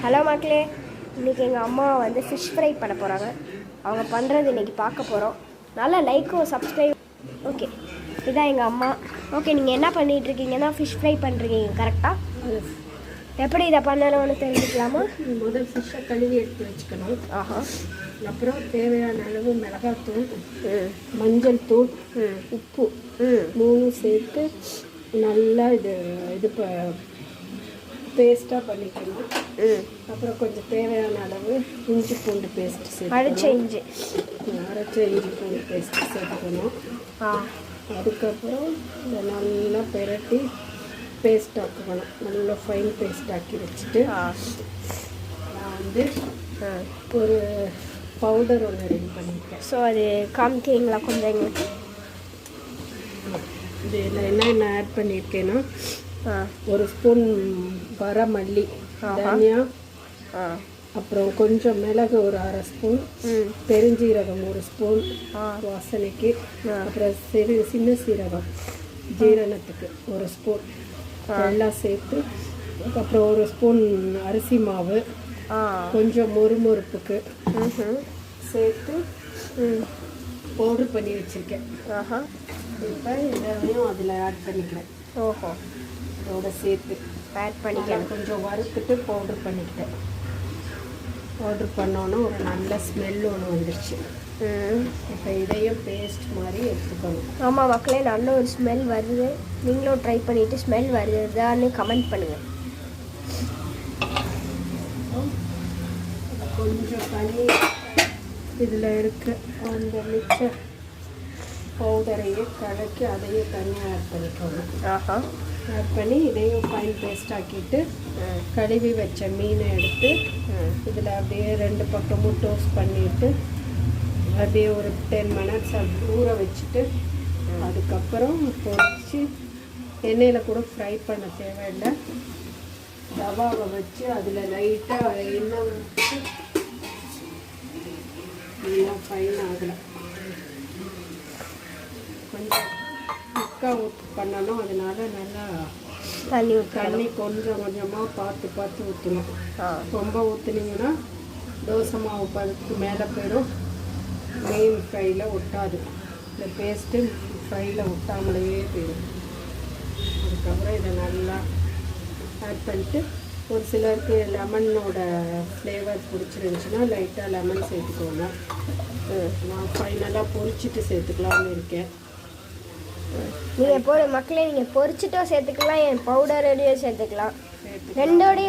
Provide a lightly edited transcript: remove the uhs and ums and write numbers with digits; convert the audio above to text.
Hello மக்களே, இன்றைக்கி எங்கள் அம்மா வந்து ஃபிஷ் ஃப்ரை பண்ண போகிறாங்க. அவங்க பண்ணுறது இன்றைக்கி பார்க்க போகிறோம். நல்லா லைக்கும் சப்ஸ்கிரைப். ஓகே, இதான் எங்கள் அம்மா. ஓகே, நீங்கள் என்ன பண்ணிகிட்ருக்கீங்கன்னா ஃபிஷ் ஃப்ரை பண்ணுறீங்க கரெக்டாக? எப்படி இதை பண்ணணும்னு தெரிஞ்சுக்கலாமா? முதல் ஃபிஷ்ஷை கழுவி எடுத்து வச்சுக்கணும். அப்புறம் தேவையான அளவு மிளகாத்தூள், மஞ்சள் தூள், உப்பு 3 சேர்த்து நல்லா இது பேஸ்ட்டாக பண்ணிக்கணும். அப்புறம் கொஞ்சம் தேவையான அளவு இஞ்சி பூண்டு பேஸ்ட் சேர்த்து, அரைச்ச இஞ்சி பூண்டு பேஸ்ட்டு சேர்த்துக்கணும். அதுக்கப்புறம் இதை நல்லா பிரட்டி பேஸ்ட் ஆக்கணும். நல்லா ஃபைன் பேஸ்ட் ஆக்கி வச்சுட்டு நான் வந்து ஒரு பவுடர் ஒன்று ரெடி பண்ணியிருக்கேன். ஸோ அது காமிக்கிறீங்களா கொஞ்சம் எங்களுக்கு? இதில் என்ன ஆட் பண்ணியிருக்கேன்னா, 1 ஸ்பூன் வரமல்லி, தனியா, அப்புறம் கொஞ்சம் மிளகு ஒரு 1/2 ஸ்பூன், பெருஞ்சீரகம் 1 ஸ்பூன் வாசனைக்கு, அப்புறம் சின்ன சீரகம் ஜீரணத்துக்கு 1 ஸ்பூன் எல்லாம் சேர்த்து, அப்புறம் 1 ஸ்பூன் அரிசி மாவு, கொஞ்சம் மொறுமொறுப்புக்கு சேர்த்து பவுடர் பண்ணி வச்சுருக்கேன். இப்போ இதையும் அதில் ஆட் பண்ணிக்கிறேன். இதோட சேர்த்து ஆட் பண்ணிக்கலாம். கொஞ்சம் வறுத்துட்டு பவுடர் பண்ணிக்கிட்டேன். பவுடர் பண்ணோன்னா ஒரு நல்ல ஸ்மெல் ஒன்று வந்துடுச்சு. இப்போ இதையும் பேஸ்ட் மாதிரி எடுத்துக்கணும். ஆமாம் மக்களே, நல்ல ஒரு ஸ்மெல் வருது. நீங்களும் ட்ரை பண்ணிவிட்டு ஸ்மெல் வருதுதான்னு கமெண்ட் பண்ணுங்கள். கொஞ்சம் தண்ணி இதில் இருக்க அந்த மிக்சர் பவுடரையே கலக்கி அதையும் தனியாக ஆட் பண்ணிக்கணும். ஆட் பண்ணி இதையும் ஃபைன் பேஸ்ட் ஆக்கிட்டு கழுவி வச்ச மீனை எடுத்து இதில் அப்படியே 2 பக்கமும் டோஸ்ட் பண்ணிவிட்டு அப்படியே ஒரு 10 மினிட்ஸ் அப்படி ஊற வச்சுட்டு, அதுக்கப்புறம் பொரிச்சு எண்ணெயில் கூட ஃப்ரை பண்ண தேவையில்லை. தவாவை வச்சு அதில் லைட்டாக எண்ணெய் ஊற்றி நல்லா ஃபைன் ஆகலை, கொஞ்சம் திக்காக பண்ணணும். அதனால நல்லா தண்ணி கொஞ்சம் கொஞ்சமாக பார்த்து ஊற்றணும். ரொம்ப ஊற்றுனீங்கன்னா தோசை மாவு பழுத்து மேலே போயிடும், மீன் ஃப்ரையில் ஒட்டாது. இந்த பேஸ்ட்டு ஃப்ரையில் ஒட்டாமலேயே போயிடும். அதுக்கப்புறம் இதை நல்லா ஆட் பண்ணிட்டு, ஒரு சிலருக்கு லெமனோட ஃப்ளேவர் பிடிச்சிருந்துச்சுன்னா லைட்டாக லெமன் சேர்த்துக்கோங்க. நான் ஃபைனலாக பொரிச்சிட்டு சேர்த்துக்கலாம்னு இருக்கேன். நீங்கள் மக்களே, நீங்கள் பொரிச்சிட்டோ சேர்த்துக்கலாம், என் பவுடரோடையோ சேர்த்துக்கலாம். ரெண்டோடையும்